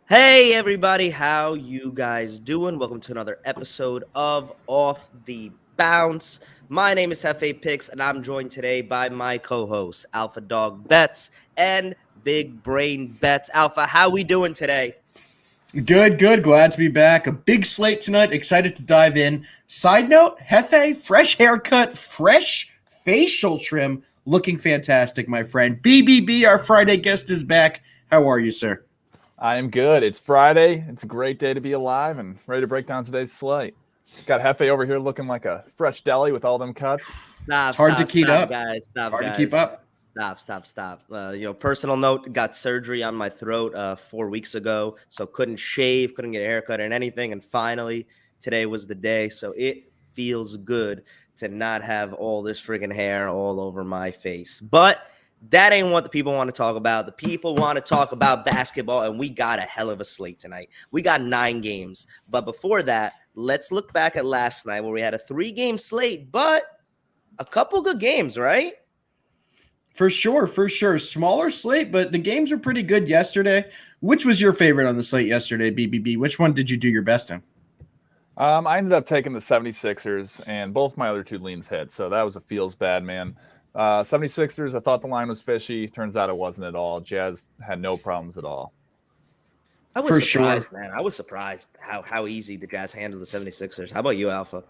Hey everybody, how you guys doing? Welcome to another episode of Off the Bounce. My name is Hefe Picks, and I'm joined today by my co-hosts Alpha Dog Bets and Big Brain Bets. Alpha, how we doing today? Good, good. Glad to be back. A big slate tonight. Excited to dive in. Side note, Hefe, fresh haircut, fresh facial trim. Looking fantastic, my friend. BBB, our Friday guest, is back. How are you, sir? I am good. It's Friday. It's a great day to be alive and ready to break down today's slate. Got Hefe over here looking like a fresh deli with all them cuts. Stop, It's hard stop, to keep stop, up. guys. Stop, Hard guys. to keep up. Stop. Personal note, got surgery on my throat 4 weeks ago, so couldn't shave, couldn't get a haircut and anything. And finally, today was the day. So it feels good to not have all this friggin' hair all over my face. But that ain't what the people want to talk about. The people want to talk about basketball, and we got a hell of a slate tonight. We got 9 games. But before that, let's look back at last night where we had a 3-game slate, but a couple good games, right? For sure. Smaller slate, but the games were pretty good yesterday. Which was your favorite on the slate yesterday, BBB? Which one did you do your best in? I ended up taking the 76ers, and both my other two leans hit, so that was a feels bad, man. 76ers, I thought the line was fishy. Turns out it wasn't at all. Jazz had no problems at all. I was surprised, man. I was surprised how easy the Jazz handled the 76ers. How about you, Alpha?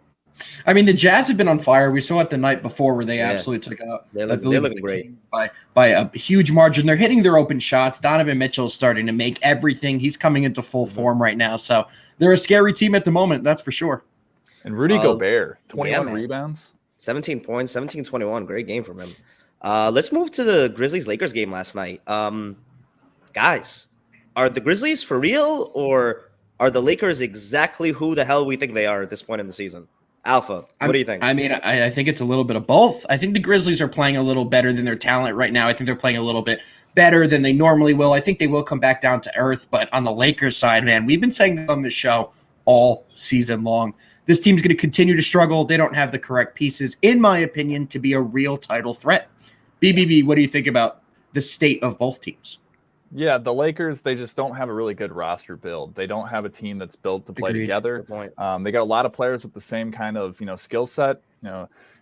I mean, the Jazz have been on fire. We saw it the night before where they absolutely took out. They're looking great by a huge margin. They're hitting their open shots. Donovan Mitchell's starting to make everything. He's coming into full form right now. So they're a scary team at the moment, that's for sure. And Rudy Gobert, 21 rebounds. 17 points, 17-21. Great game from him. Let's move to the Grizzlies-Lakers game last night. Guys, are the Grizzlies for real, or are the Lakers exactly who the hell we think they are at this point in the season? Alpha, what do you think? I mean, I think it's a little bit of both. I think the Grizzlies are playing a little better than their talent right now. I think they're playing a little bit better than they normally will. I think they will come back down to earth. But on the Lakers side, man, we've been saying this on the show all season long. This team's going to continue to struggle. They don't have the correct pieces, in my opinion, to be a real title threat. BBB, what do you think about the state of both teams? Yeah, the Lakers, they just don't have a really good roster build. They don't have a team that's built to play together. They got a lot of players with the same kind of, skill set.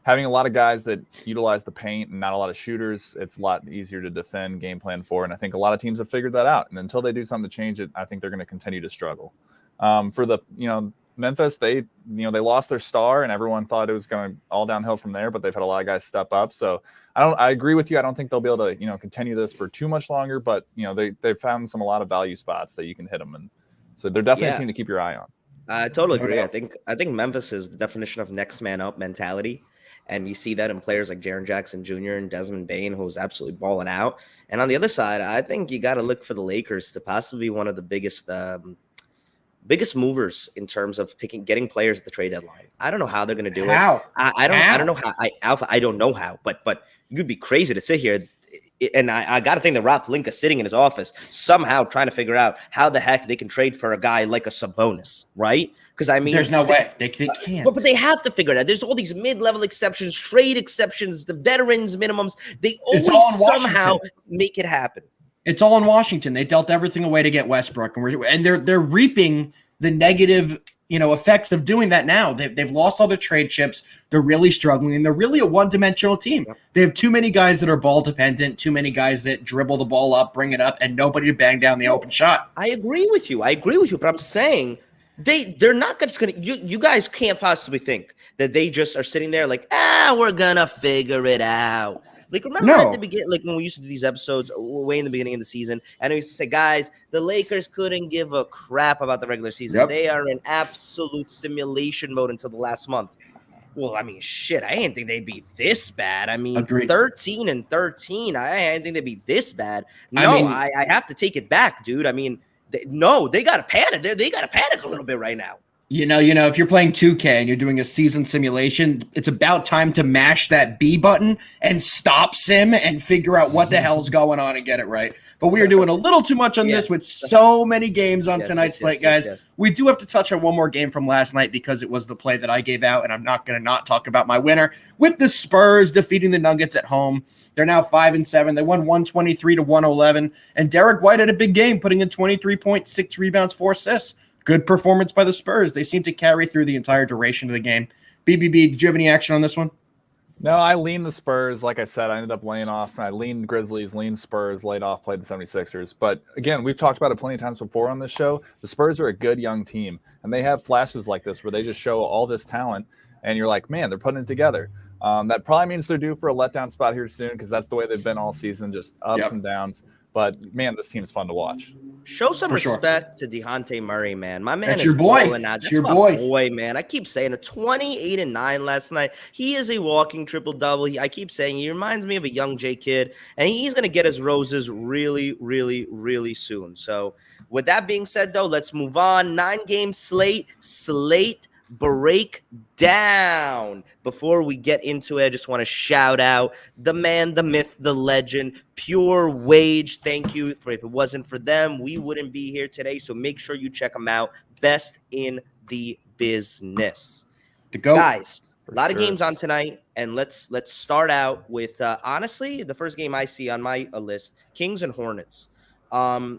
Having a lot of guys that utilize the paint and not a lot of shooters, it's a lot easier to defend, game plan for. And I think a lot of teams have figured that out. And until they do something to change it, I think they're going to continue to struggle. For the, Memphis, they lost their star and everyone thought it was going all downhill from there, but they've had a lot of guys step up. So I agree with you. I don't think they'll be able to, continue this for too much longer, but they've found a lot of value spots that you can hit them. And so they're definitely a team to keep your eye on. I totally agree. I think Memphis is the definition of next man up mentality. And you see that in players like Jaren Jackson Jr. and Desmond Bane, who's absolutely balling out. And on the other side, I think you got to look for the Lakers to possibly be one of the biggest movers in terms of getting players at the trade deadline. I don't know how they're going to do it. I don't know how. Alpha, I don't know how. But you'd be crazy to sit here, and I got to think that Rob Pelinka's sitting in his office somehow trying to figure out how the heck they can trade for a guy like a Sabonis, right? Because I mean, there's no way they can't. But they have to figure it out. There's all these mid-level exceptions, trade exceptions, the veterans minimums. They always somehow make it happen. It's all in Washington. They dealt everything away to get Westbrook, and they're reaping the negative, effects of doing that now. They've lost all their trade chips. They're really struggling, and they're really a one-dimensional team. Yep. They have too many guys that are ball dependent, too many guys that dribble the ball up, bring it up, and nobody to bang down the open shot. I agree with you. But I'm saying they're not just going to. You guys can't possibly think that they just are sitting there like, we're gonna figure it out. Like, remember at the beginning, like when we used to do these episodes way in the beginning of the season, and I used to say, guys, the Lakers couldn't give a crap about the regular season. Yep. They are in absolute simulation mode until the last month. Well, I mean, shit, I didn't think they'd be this bad. I mean, Agreed. 13-13, I didn't think they'd be this bad. No, I have to take it back, dude. I mean, they got to panic. They got to panic a little bit right now. If you're playing 2K and you're doing a season simulation, it's about time to mash that B button and stop sim and figure out what the hell's going on and get it right. But we are doing a little too much on this with so many games on tonight's slate, guys. We do have to touch on one more game from last night because it was the play that I gave out, and I'm not going to not talk about my winner with the Spurs defeating the Nuggets at home. They're now 5-7. They won 123-111, and Derek White had a big game, putting in 23.6 rebounds, 4 assists. Good performance by the Spurs. They seem to carry through the entire duration of the game. BBB, did you have any action on this one? No, I leaned the Spurs. Like I said, I ended up laying off. I leaned Grizzlies, leaned Spurs, laid off, played the 76ers. But again, we've talked about it plenty of times before on this show. The Spurs are a good young team, and they have flashes like this where they just show all this talent, and you're like, man, they're putting it together. That probably means they're due for a letdown spot here soon because that's the way they've been all season, just ups and downs. But, man, this team's fun to watch. Show some respect to DeJounte Murray, man. My man That's is your boy. That's your boy, man. I keep saying it. 28-9 last night. He is a walking triple-double. I keep saying he reminds me of a young J Kidd, and he's going to get his roses really, really, really soon. So with that being said, though, let's move on. 9-game slate breakdown. Before we get into it, I just want to shout out the man, the myth, the legend, Pure Wage. Thank you. If it wasn't for them, we wouldn't be here today. So make sure you check them out. Best in the business. Guys, a lot of games on tonight, and let's start out with honestly the first game I see on my list: Kings and Hornets. Guys,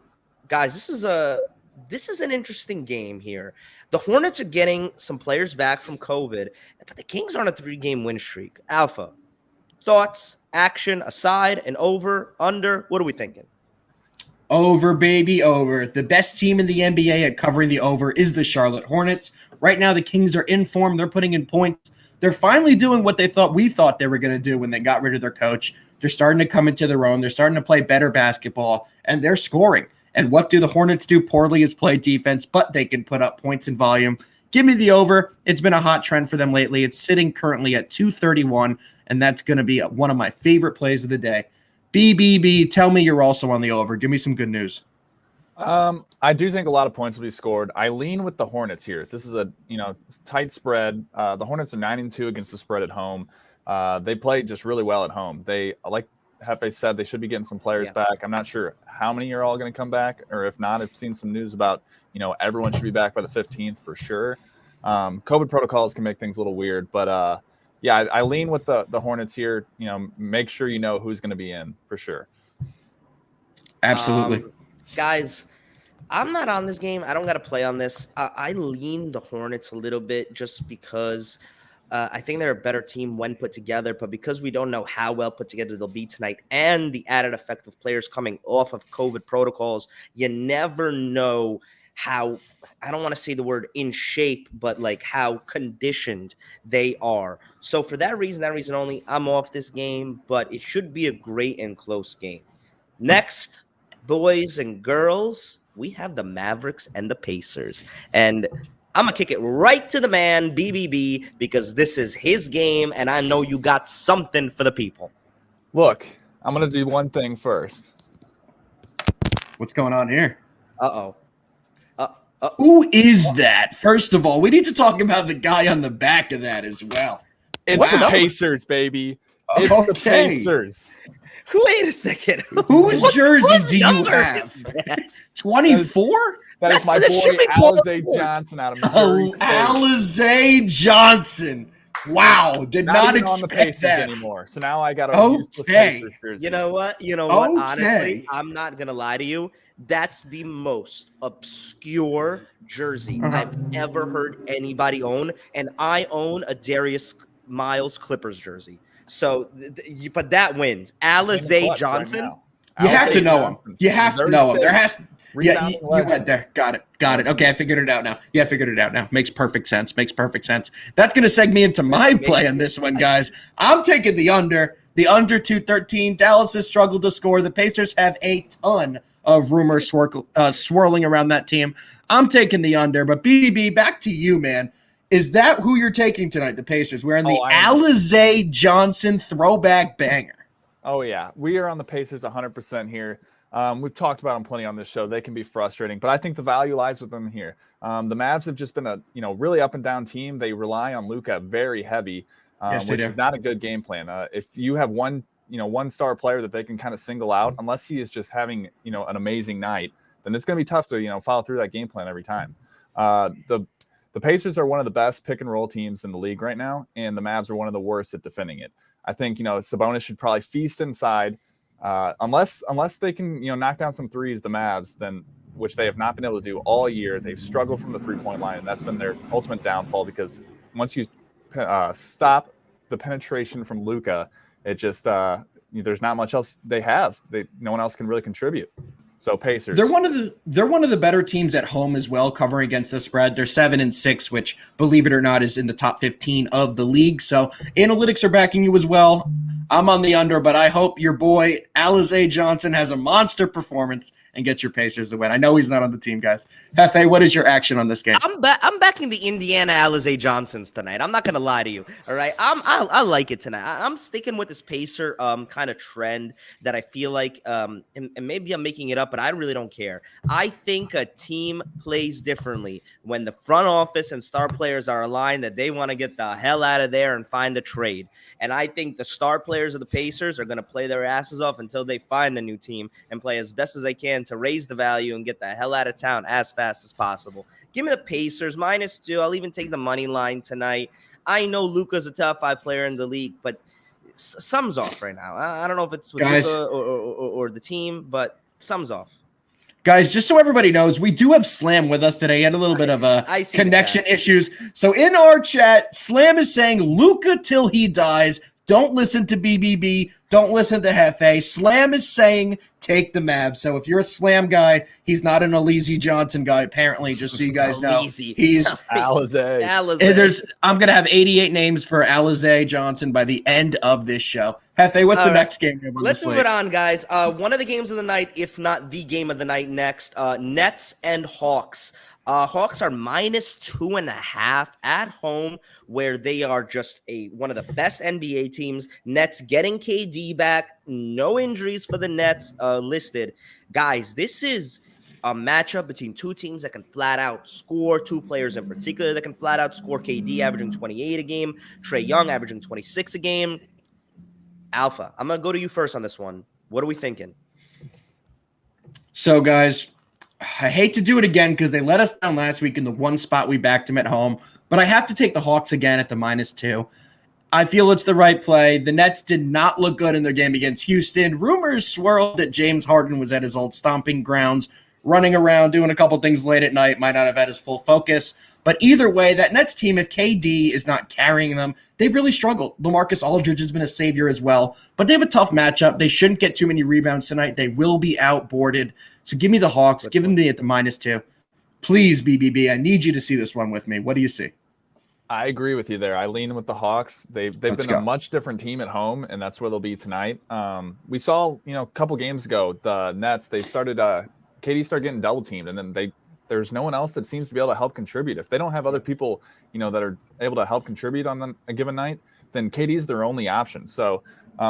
this is an interesting game here. The Hornets are getting some players back from COVID, but the Kings are on a 3-game win streak. Alpha, thoughts, action, aside, and over, under, what are we thinking? Over, baby, over. The best team in the NBA at covering the over is the Charlotte Hornets. Right now, the Kings are in form. They're putting in points. They're finally doing what we thought they were going to do when they got rid of their coach. They're starting to come into their own. They're starting to play better basketball, and they're scoring. And what do the Hornets do poorly is play defense, but they can put up points and volume. Give me the over. It's been a hot trend for them lately. It's sitting currently at 231, and that's going to be one of my favorite plays of the day. BBB, tell me you're also on the over. Give me some good news. I do think a lot of points will be scored. I lean with the Hornets here. This is a tight spread. The Hornets are 9-2 against the spread at home. They play just really well at home. They like Hefe said they should be getting some players back. I'm not sure how many are all going to come back, or if not, I've seen some news about, everyone should be back by the 15th for sure. COVID protocols can make things a little weird, but I lean with the Hornets here. Make sure you know who's going to be in for sure. Absolutely. Guys, I'm not on this game. I don't got to play on this. I lean the Hornets a little bit just because I think they're a better team when put together, but because we don't know how well put together they'll be tonight and the added effect of players coming off of COVID protocols, you never know how, I don't want to say the word in shape, but like how conditioned they are. So for that reason only, I'm off this game, but it should be a great and close game. Next, boys and girls, we have the Mavericks and the Pacers. And I'm going to kick it right to the man, BBB, because this is his game, and I know you got something for the people. Look, I'm going to do one thing first. What's going on here? Uh-oh. Who is that? First of all, we need to talk about the guy on the back of that as well. It's the Pacers, baby. It's the Pacers. Wait a second. Whose jersey do you have? 24? That is my boy, Alize Johnson out of Missouri State. Alize Johnson. Wow. Did not expect on the Pacers that anymore. So now I got a useless Pacers jersey. You know what? Honestly, I'm not going to lie to you. That's the most obscure jersey I've ever heard anybody own. And I own a Darius Miles Clippers jersey. So, but that wins. Alize Johnson. Right you have to know him. You have to know him. There has to. Yeah, you went there. Got it. Okay, I figured it out now. Yeah, I figured it out now. Makes perfect sense. That's going to seg me into my play on this one, guys. I'm taking the under. The under 213. Dallas has struggled to score. The Pacers have a ton of rumors swirling around that team. I'm taking the under. But BB, back to you, man. Is that who you're taking tonight, the Pacers? Wearing the Alize Johnson throwback banger. Oh, yeah. We are on the Pacers 100% here. We've talked about them plenty on this show. They can be frustrating, but I think the value lies with them here. The Mavs have just been a really up and down team. They rely on Luka very heavy, which is not a good game plan. If you have one star player that they can kind of single out, unless he is just having an amazing night, then it's going to be tough to follow through that game plan every time. The Pacers are one of the best pick and roll teams in the league right now, and the Mavs are one of the worst at defending it. I think Sabonis should probably feast inside, unless they can knock down some threes. The Mavs, then, which they have not been able to do all year. They've struggled from the 3-point line, and that's been their ultimate downfall. Because once you stop the penetration from Luka, it just there's not much else they have. No one else can really contribute. So Pacers. They're one of the better teams at home as well, covering against the spread. They're 7-6, which, believe it or not, is in the top 15 of the league. So analytics are backing you as well. I'm on the under, but I hope your boy Alize Johnson has a monster performance and gets your Pacers to win. I know he's not on the team, guys. Hefe, what is your action on this game? I'm backing the Indiana Alize Johnsons tonight. I'm not gonna lie to you. All right, I like it tonight. I'm sticking with this Pacer kind of trend that I feel like, and maybe I'm making it up, but I really don't care. I think a team plays differently when the front office and star players are aligned that they want to get the hell out of there and find a trade. And I think the star players of the Pacers are going to play their asses off until they find a new team and play as best as they can to raise the value and get the hell out of town as fast as possible. Give me the Pacers -2. I'll even take the money line tonight. I know Luka's a top 5 player in the league, but something's off right now. I don't know if it's with Luka or the team, but something's off. Guys, just so everybody knows, we do have Slam with us today. He had a little bit of connection issues. So in our chat, Slam is saying Luka till he dies. Don't listen to BBB. Don't listen to Hefe. Slam is saying take the Mavs. So if you're a Slam guy, he's not an Alize Johnson guy, apparently, just so you guys know. He's Alize. I'm going to have 88 names for Alize Johnson by the end of this show. Hefe, what's the next game? Let's move it on, guys. One of the games of the night, if not the game of the night next, Nets and Hawks. Hawks are -2.5 at home, where they are just one of the best NBA teams. Nets getting KD back, no injuries for the Nets listed. Guys, this is a matchup between two teams that can flat out score, two players in particular that can flat out score. KD averaging 28 a game, Trae Young averaging 26 a game. Alpha, I'm going to go to you first on this one. What are we thinking? So, guys, I hate to do it again because they let us down last week in the one spot we backed them at home, but I have to take the Hawks again at the -2. I feel it's the right play. The Nets did not look good in their game against Houston. Rumors swirled that James Harden was at his old stomping grounds, running around, doing a couple things late at night, might not have had his full focus. But either way, that Nets team, if KD is not carrying them, they've really struggled. LaMarcus Aldridge has been a savior as well, but they have a tough matchup. They shouldn't get too many rebounds tonight. They will be outboarded. So give me the Hawks. Give them at the -2. Please, BBB, I need you to see this one with me. What do you see? I agree with you there. I lean with the Hawks. They've been a much different team at home, and that's where they'll be tonight. We saw, a couple games ago, the Nets, they started KD started getting double teamed, and then there's no one else that seems to be able to help contribute. If they don't have other people, that are able to help contribute on a given night, then KD is their only option. So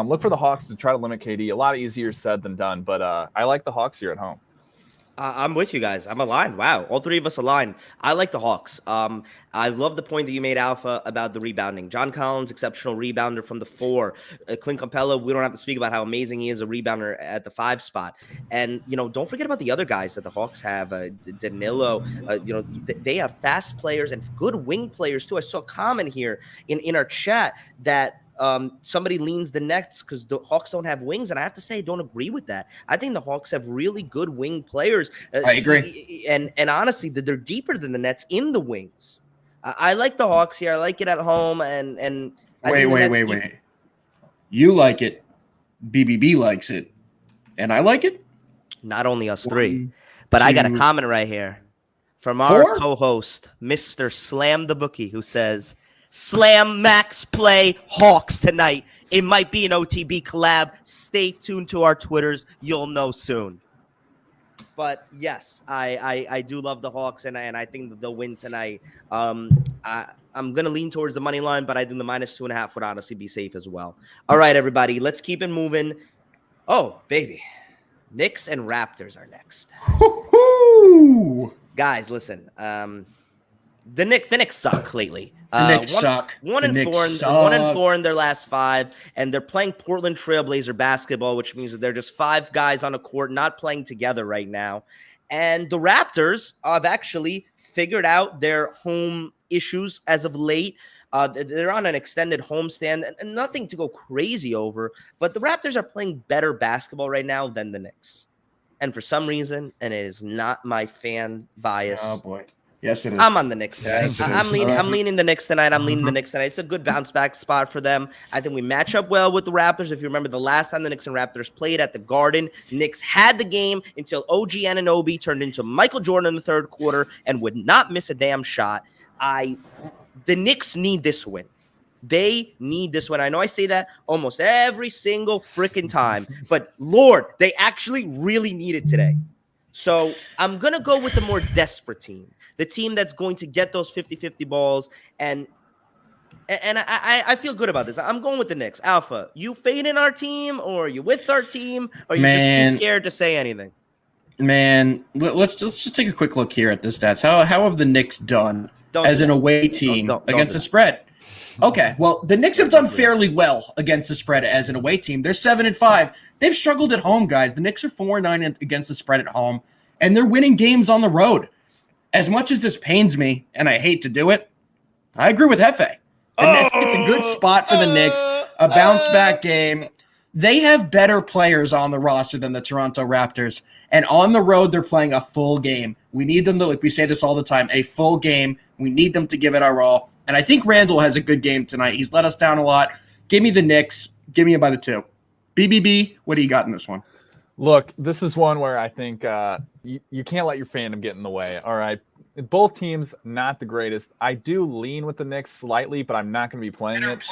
look for the Hawks to try to limit KD. A lot easier said than done, but I like the Hawks here at home. I'm with you guys. I'm aligned. Wow. All three of us aligned. I like the Hawks. I love the point that you made, Alpha, about the rebounding. John Collins, exceptional rebounder from the 4. Clint Capella, we don't have to speak about how amazing he is, a rebounder at the 5 spot. And, don't forget about the other guys that the Hawks have. Danilo, they have fast players and good wing players too. I saw a comment here in our chat that somebody leans the Nets because the Hawks don't have wings, and I have to say I don't agree with that. I think the Hawks have really good wing players. I agree, and honestly, they're deeper than the Nets in the wings. I like the Hawks here. I like it at home, and wait. You like it, BBB likes it, and I like it. Not only us three, but I got a comment right here from our co-host, Mr. Slam the Bookie, who says, Slam Max play Hawks tonight. It might be an OTB collab. Stay tuned to our Twitters. You'll know soon. But yes, I do love the Hawks, and I think that they'll win tonight. I'm going to lean towards the money line, but I think the -2.5 would honestly be safe as well. All right, everybody, let's keep it moving. Oh, baby. Knicks and Raptors are next. Woo-hoo! Guys, listen. The Knicks suck lately. The Knicks suck. One The and Knicks four, suck. 1-4 in their last 5, and they're playing Portland Trailblazer basketball, which means that they're just 5 guys on a court, not playing together right now. And the Raptors have actually figured out their home issues as of late. They're on an extended homestand, and nothing to go crazy over. But the Raptors are playing better basketball right now than the Knicks. And for some reason, and it is not my fan bias. Oh boy. Yes, it is. I'm on the Knicks tonight. Yes, I'm leaning the Knicks tonight. I'm leaning the Knicks tonight. It's a good bounce back spot for them. I think we match up well with the Raptors. If you remember the last time the Knicks and Raptors played at the Garden, Knicks had the game until OG Anunoby turned into Michael Jordan in the third quarter and would not miss a damn shot. The Knicks need this win. They need this win. I know I say that almost every single freaking time, but Lord, they actually really need it today. So I'm going to go with the more desperate team, the team that's going to get those 50-50 balls. And I feel good about this. I'm going with the Knicks. Alpha, you fading our team, or are you with our team, or are you just too scared to say anything? Man, let's just take a quick look here at the stats. How have the Knicks done as an away team against the spread? Okay, well, the Knicks have done fairly well against the spread as an away team. They're 7-5. They've struggled at home, guys. The Knicks are 4-9 against the spread at home, and they're winning games on the road. As much as this pains me, and I hate to do it, I agree with Hefe. It's a good spot for the Knicks, a bounce-back game. They have better players on the roster than the Toronto Raptors, and on the road, they're playing a full game. We need them to, like we say this all the time, a full game. We need them to give it our all. And I think Randall has a good game tonight. He's let us down a lot. Give me the Knicks. Give me it by the 2. BBB, what do you got in this one? Look, this is one where I think you can't let your fandom get in the way. All right. Both teams, not the greatest. I do lean with the Knicks slightly, but I'm not going to be playing it.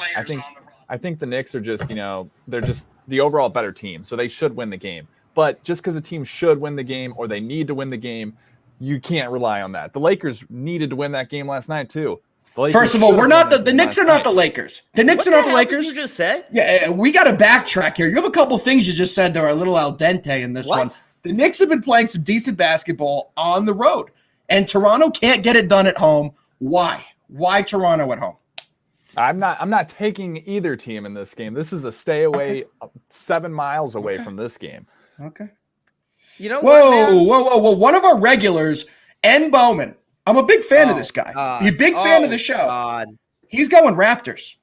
I think the Knicks are just, they're just the overall better team. So they should win the game. But just because a team should win the game or they need to win the game, you can't rely on that. The Lakers needed to win that game last night, too. First of all, we're not the Knicks are not the Lakers. The Knicks are not the Lakers. What did you just say? Yeah, we got to backtrack here. You have a couple things you just said that are a little al dente in this one. The Knicks have been playing some decent basketball on the road, and Toronto can't get it done at home. Why? Why Toronto at home? I'm not taking either team in this game. This is a stay away 7 miles away from this game. Okay. You know what, man? Whoa. One of our regulars, N. Bowman. I'm a big fan of this guy. He's a big fan of the show. God. He's going Raptors.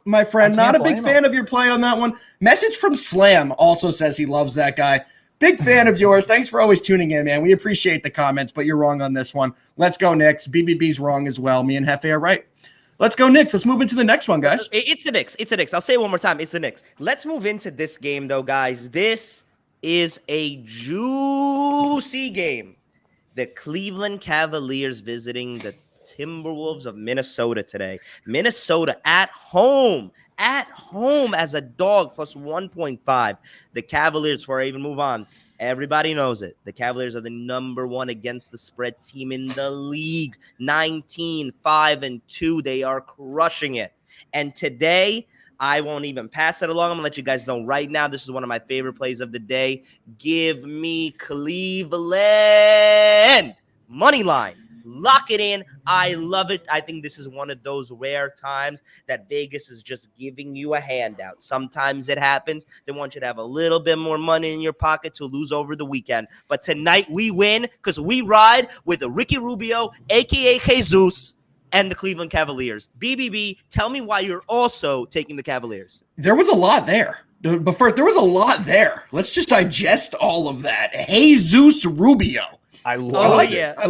My friend, not a big fan of your play on that one. Message from Slam also says he loves that guy. Big fan of yours. Thanks for always tuning in, man. We appreciate the comments, but you're wrong on this one. Let's go Knicks. BBB's wrong as well. Me and Hefe are right. Let's go Knicks. Let's move into the next one, guys. It's the Knicks. I'll say it one more time. It's the Knicks. Let's move into this game, though, guys. This is a juicy game. The Cleveland Cavaliers visiting the Timberwolves of Minnesota today. Minnesota at home as a dog plus 1.5. The Cavaliers, before I even move on, everybody knows it. The Cavaliers are the number 1 against the spread team in the league. 19-5-2. They are crushing it. And today, I won't even pass it along. I'm going to let you guys know right now. This is one of my favorite plays of the day. Give me Cleveland. Money line. Lock it in. I love it. I think this is one of those rare times that Vegas is just giving you a handout. Sometimes it happens. They want you to have a little bit more money in your pocket to lose over the weekend. But tonight we win because we ride with a Ricky Rubio, a.k.a. Jesus, and the Cleveland Cavaliers. BBB, tell me why you're also taking the Cavaliers. There was a lot there. But first, there was a lot there. Let's just digest all of that. Jesus Rubio. I like it. I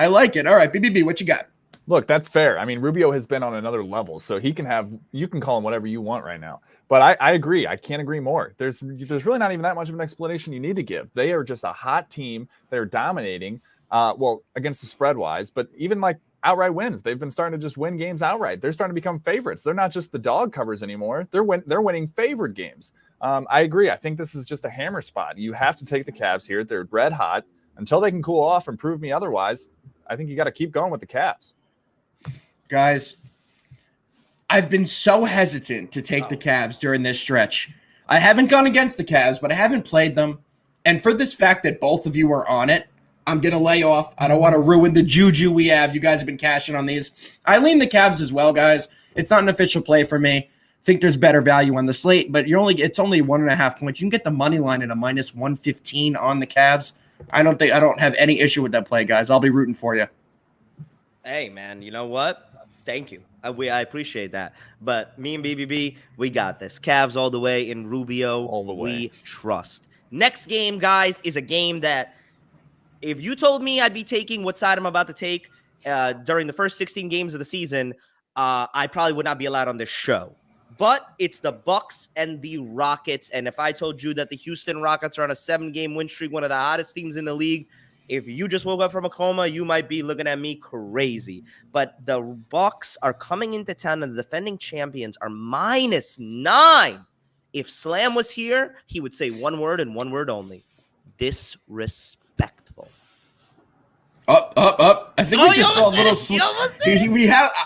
like it. All right, BBB, what you got? Look, that's fair. I mean, Rubio has been on another level, so you can call him whatever you want right now. But I agree. I can't agree more. There's really not even that much of an explanation you need to give. They are just a hot team. They're dominating, against the spread-wise, but even like outright wins. They've been starting to just win games outright. They're starting to become favorites. They're not just the dog covers anymore. They're winning favored games. I agree. I think this is just a hammer spot. You have to take the Cavs here. They're red hot. Until they can cool off and prove me otherwise, I think you got to keep going with the Cavs. Guys, I've been so hesitant to take the Cavs during this stretch. I haven't gone against the Cavs, but I haven't played them. And for this fact that both of you are on it, I'm going to lay off. I don't want to ruin the juju we have. You guys have been cashing on these. I lean the Cavs as well, guys. It's not an official play for me. I think there's better value on the slate, but it's only 1.5 points. You can get the money line at a minus 115 on the Cavs. I don't have any issue with that play, guys. I'll be rooting for you. Hey, man, you know what? Thank you. I appreciate that. But me and BBB, we got this. Cavs all the way in Rubio. All the way. We trust. Next game, guys, is a game that if you told me I'd be taking what side I'm about to take during the first 16 games of the season, I probably would not be allowed on this show. But it's the Bucks and the Rockets. And if I told you that the Houston Rockets are on a 7-game win streak, one of the hottest teams in the league, if you just woke up from a coma, you might be looking at me crazy. But the Bucks are coming into town, and the defending champions are -9. If Slam was here, he would say one word and one word only: disrespectful. Up. I think we just saw a little.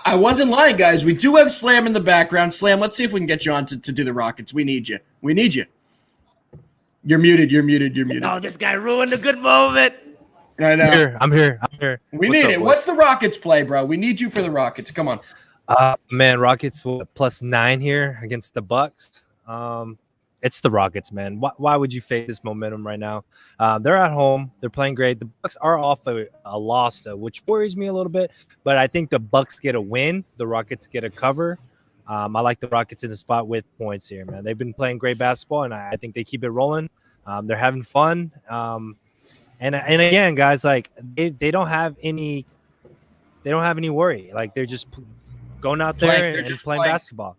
I wasn't lying, guys. We do have Slam in the background. Slam, let's see if we can get you on to do the Rockets. We need you. You're muted. Oh, this guy ruined a good moment. I know. I'm here. We need it. What's the Rockets play, bro? We need you for the Rockets. Come on. Man, Rockets +9 here against the Bucks. It's the Rockets, man. Why would you fake this momentum right now? They're at home. They're playing great. The Bucks are off a loss, which worries me a little bit. But I think the Bucks get a win. The Rockets get a cover. I like the Rockets in the spot with points here, man. They've been playing great basketball, and I think they keep it rolling. They're having fun. And again, guys, like they don't have any worry. Like they're just going out there and playing basketball.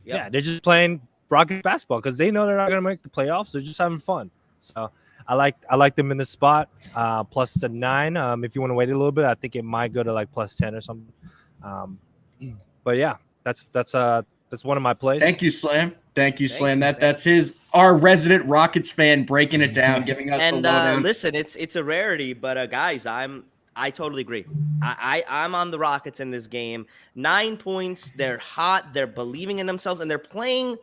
Yep. Yeah, they're just playing Rockets basketball because they know they're not going to make the playoffs. They're just having fun. So I like them in the spot +9. If you want to wait a little bit, I think it might go to like +10 or something. But yeah, that's one of my plays. Thank you, Slam. Slam. That's our resident Rockets fan breaking it down, giving us the lowdown. Listen, it's a rarity, but guys, I totally agree. I'm on the Rockets in this game. 9 points. They're hot. They're believing in themselves, and they're playing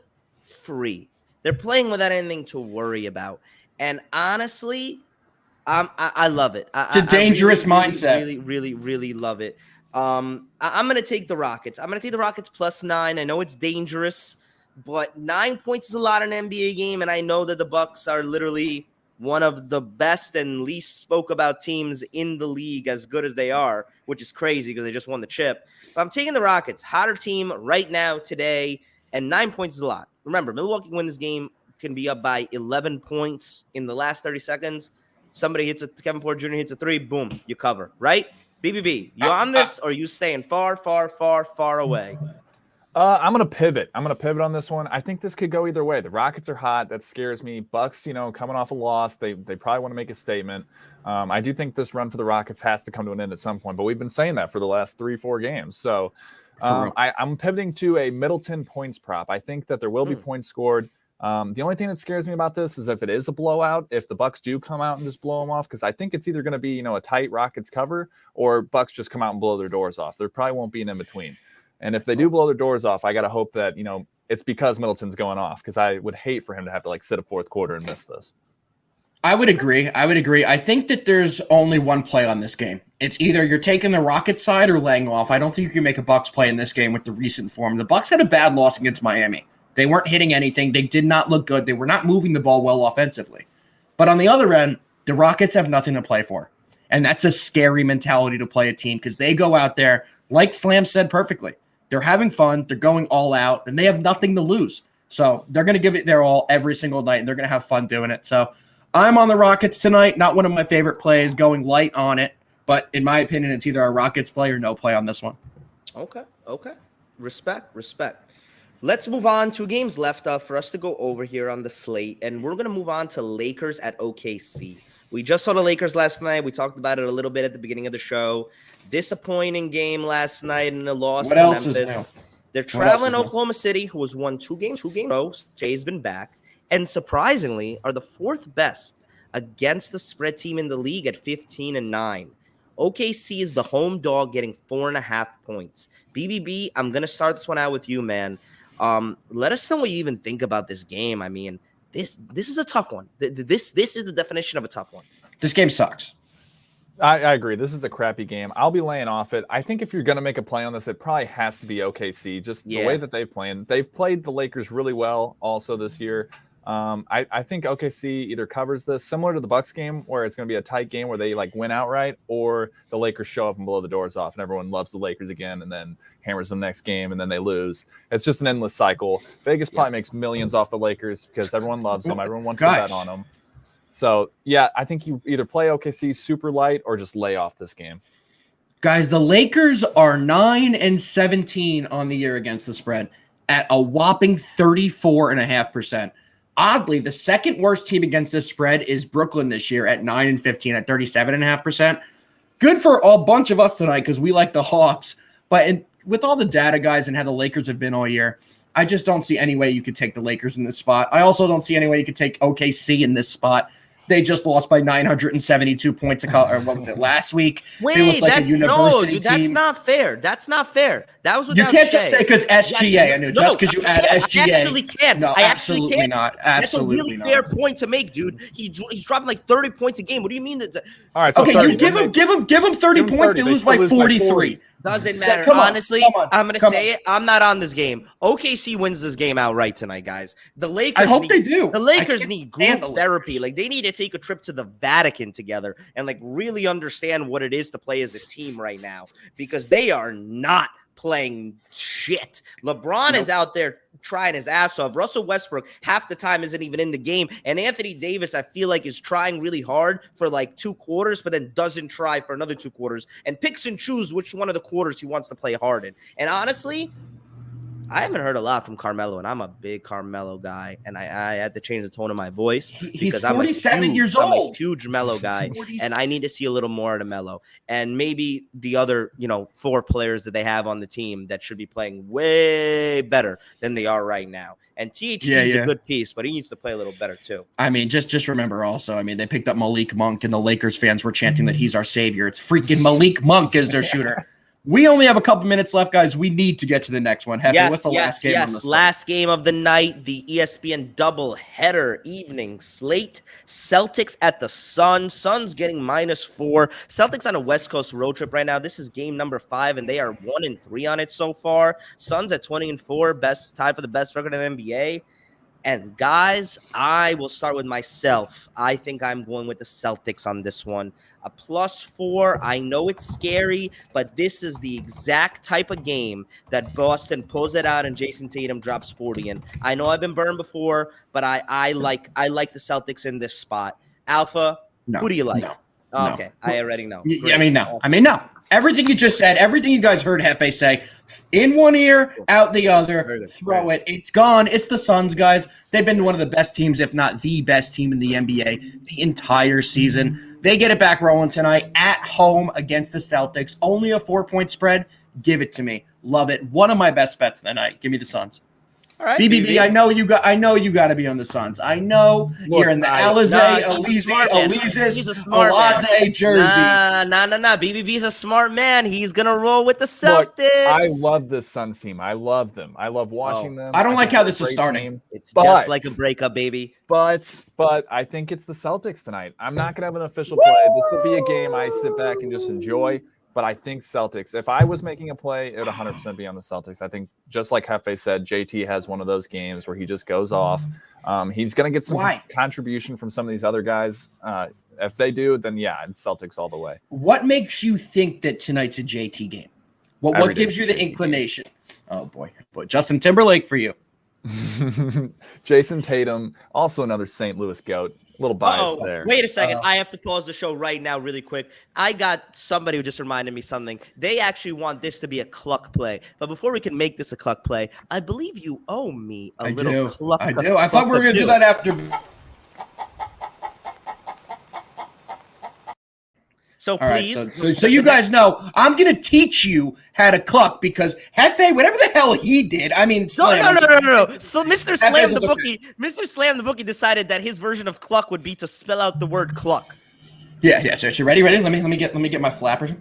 free. They're playing without anything to worry about. And honestly, I love it. It's a dangerous mindset. Really love it. I'm going to take the Rockets. I'm going to take the Rockets +9. I know it's dangerous, but 9 points is a lot in an NBA game, and I know that the Bucks are literally one of the best and least spoke about teams in the league, as good as they are, which is crazy because they just won the chip. But I'm taking the Rockets, hotter team right now today, and 9 points is a lot. Remember, Milwaukee win this game can be up by 11 points in the last 30 seconds. Somebody Kevin Porter Jr. hits a three, boom, you cover, right? BBB, you on this, or are you staying far away? I'm going to pivot. On this one. I think this could go either way. The Rockets are hot. That scares me. Bucks, coming off a loss, they probably want to make a statement. I do think this run for the Rockets has to come to an end at some point, but we've been saying that for the last 3-4 games. So I'm pivoting to a Middleton points prop. I think that there will be points scored. The only thing that scares me about this is if it is a blowout, if the Bucks do come out and just blow them off, because I think it's either going to be, a tight Rockets cover or Bucks just come out and blow their doors off. There probably won't be an in-between. And if they do blow their doors off, I got to hope that, it's because Middleton's going off, because I would hate for him to have to sit a fourth quarter and miss this. I would agree. I think that there's only one play on this game. It's either you're taking the Rockets side or laying off. I don't think you can make a Bucks play in this game with the recent form. The Bucks had a bad loss against Miami. They weren't hitting anything. They did not look good. They were not moving the ball well offensively. But on the other end, the Rockets have nothing to play for. And that's a scary mentality to play a team, because they go out there, like Slam said perfectly, they're having fun, they're going all out, and they have nothing to lose. So they're going to give it their all every single night, and they're going to have fun doing it. So I'm on the Rockets tonight. Not one of my favorite plays, going light on it. But in my opinion, it's either a Rockets play or no play on this one. Okay. Respect. Let's move on. 2 games left for us to go over here on the slate, and we're going to move on to Lakers at OKC. We just saw the Lakers last night. We talked about it a little bit at the beginning of the show. Disappointing game last night and a loss to Memphis. What else is new? They're traveling to Oklahoma City, who has won 2 games in a row. Jay's been back. And surprisingly, are the 4th best against the spread team in the league at 15-9. OKC is the home dog, getting 4.5 points. BBB, I'm going to start this one out with you, man. Let us know what you even think about this game. I mean, this is a tough one. This is the definition of a tough one. This game sucks. I agree. This is a crappy game. I'll be laying off it. I think if you're going to make a play on this, it probably has to be OKC. Just the way that they've played. They've played the Lakers really well also this year. I think OKC either covers this, similar to the Bucks game, where it's going to be a tight game where they like win outright, or the Lakers show up and blow the doors off, and everyone loves the Lakers again, and then hammers them next game, and then they lose. It's just an endless cycle. Vegas probably makes millions off the Lakers because everyone loves them. Everyone wants to bet on them. So, yeah, I think you either play OKC super light or just lay off this game. Guys, the Lakers are 9-17 on the year against the spread at a whopping 34.5%. Oddly, the second worst team against this spread is Brooklyn this year at 9-15 at 37.5%. Good for a bunch of us tonight because we like the Hawks. But with all the data, guys, and how the Lakers have been all year, I just don't see any way you could take the Lakers in this spot. I also don't see any way you could take OKC in this spot. They just lost by 972 points last week. Wait, they look like a university dude, that's team. not fair. That's not fair. That was You can't just say because SGA. I know just because you add SGA. I actually can. No, I actually absolutely can. not. That's a Absolutely really fair point to make, dude. He's dropping like 30 points a game. What do you mean that? All right, so Okay, 30, you give him 30 points. They lose by 43. Doesn't matter. Come on, Honestly, come on, I'm going to come say it. I'm not on this game. OKC wins this game outright tonight, guys. The Lakers. I hope they do. The Lakers need stand group therapy. Like, they need to take a trip to the Vatican together and like really understand what it is to play as a team right now, because they are not playing shit. LeBron is out there trying his ass off. Russell Westbrook half the time isn't even in the game. And Anthony Davis, I feel like, is trying really hard for like 2 quarters, but then doesn't try for another 2 quarters and picks and chooses which one of the quarters he wants to play hard in. And honestly, I haven't heard a lot from Carmelo, and I'm a big Carmelo guy, and I had to change the tone of my voice He's 47 years old. I'm a huge Melo guy, and I need to see a little more of the Melo. And maybe the other, 4 players that they have on the team that should be playing way better than they are right now. And THT is a good piece, but he needs to play a little better too. I mean, just remember also, they picked up Malik Monk, and the Lakers fans were chanting that he's our savior. It's freaking Malik Monk as their shooter. We only have a couple minutes left, guys. We need to get to the next one. Hefe, what's the last game on the slate? Last game of the night, the ESPN double-header evening slate. Celtics at the Suns. Suns getting -4. Celtics on a West Coast road trip right now. This is game number 5, and they are 1-3 on it so far. Suns at 20-4, tied for the best record in the NBA. And guys, I will start with myself. I think I'm going with the Celtics on this one. A +4. I know it's scary, but this is the exact type of game that Boston pulls it out and Jason Tatum drops 40 in. I know I've been burned before, but I like the Celtics in this spot. Alpha, who do you like? No. Okay, I already know. No. Everything you just said, everything you guys heard Hefe say, in one ear, out the other, throw it. It's gone. It's the Suns, guys. They've been one of the best teams, if not the best team in the NBA the entire season. They get it back rolling tonight at home against the Celtics. Only a 4-point spread. Give it to me. Love it. One of my best bets of the night. Give me the Suns. All right, BBB, I know you got to be on the Suns. I know you're in the Alize jersey. Nah. BBB's a smart man. He's gonna roll with the Celtics. Look, I love this Suns team. I love them. I love watching them. I don't like how this is starting. It's just like a breakup, baby. But I think it's the Celtics tonight. I'm not gonna have an official play. This will be a game I sit back and just enjoy. But I think Celtics, if I was making a play, it would 100% be on the Celtics. I think, just like Hefe said, JT has one of those games where he just goes off. He's going to get some contribution from some of these other guys. If they do, then it's Celtics all the way. What makes you think that tonight's a JT game? What gives you the inclination? Oh, boy. Justin Timberlake for you. Jason Tatum, also another St. Louis GOAT. Little bias there. Wait a second. I have to pause the show right now really quick. I got somebody who just reminded me something. They actually want this to be a cluck play. But before we can make this a cluck play, I believe you owe me a little cluck. I do. I thought we were going to do that after. So please. Right, so you guys know, I'm going to teach you how to cluck because Hefe, whatever the hell he did, No. So Mr. Slam the Bookie decided that his version of cluck would be to spell out the word cluck. Yeah. So you ready? Let me get my flappers.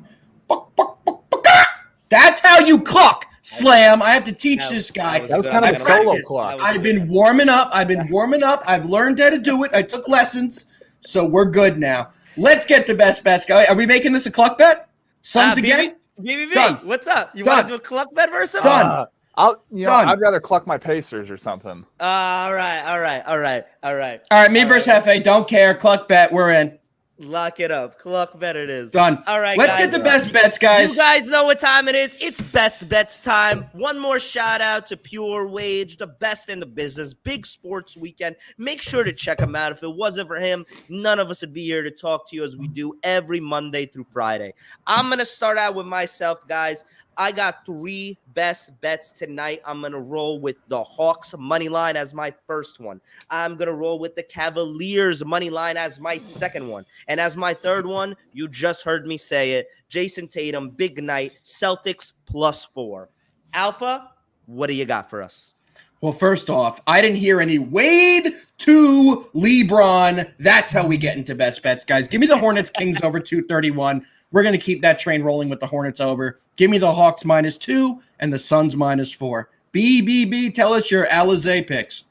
That's how you cluck. Slam. I have to teach this guy. That was kind of a solo clock. I've been warming up. I've learned how to do it. I took lessons, so we're good now. Let's get to best bets, guy. Are we making this a cluck bet? Suns again? BBB, Done. what's up? You want to do a cluck bet versus him? Done. I'd rather cluck my Pacers or something. All right. All right, me versus Hefe. Don't care. Cluck bet. We're in. Lock it up. Cluck bet it is. Done. All right, Let's guys. get the best bets, guys. You guys know what time it is. It's best bets time. One more shout out to Pure Wage, the best in the business. Big sports weekend. Make sure to check him out. If it wasn't for him, none of us would be here to talk to you as we do every Monday through Friday. I'm going to start out with myself, guys. I got 3 best bets tonight. I'm going to roll with the Hawks money line as my first one. I'm going to roll with the Cavaliers money line as my second one. And as my third one, you just heard me say it, Jason Tatum, big night, Celtics +4. Alpha, what do you got for us? Well, first off, I didn't hear any Wade to LeBron. That's how we get into best bets, guys. Give me the Hornets Kings over 231. We're going to keep that train rolling with the Hornets over. Give me the Hawks -2 and the Suns -4. BBB, tell us your Alizé picks.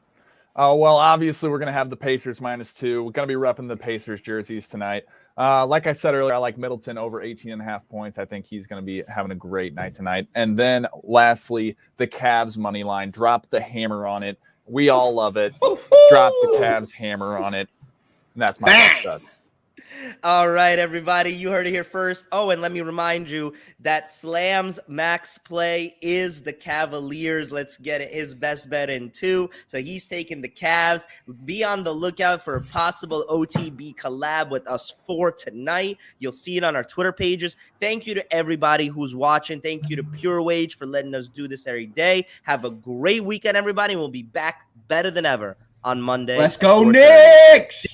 Oh, well, obviously we're going to have the Pacers -2. We're going to be repping the Pacers jerseys tonight. Like I said earlier, I like Middleton over 18.5 points. I think he's going to be having a great night tonight. And then lastly, the Cavs money line. Drop the hammer on it. We all love it. Drop the Cavs hammer on it. And that's my best bets. All right, everybody, you heard it here first. Oh, and let me remind you that Slam's max play is the Cavaliers. Let's get it. His best bet in 2. So he's taking the Cavs. Be on the lookout for a possible OTB collab with us 4 tonight. You'll see it on our Twitter pages. Thank you to everybody who's watching. Thank you to Pure Wage for letting us do this every day. Have a great weekend, everybody. We'll be back better than ever on Monday. Let's go, Knicks!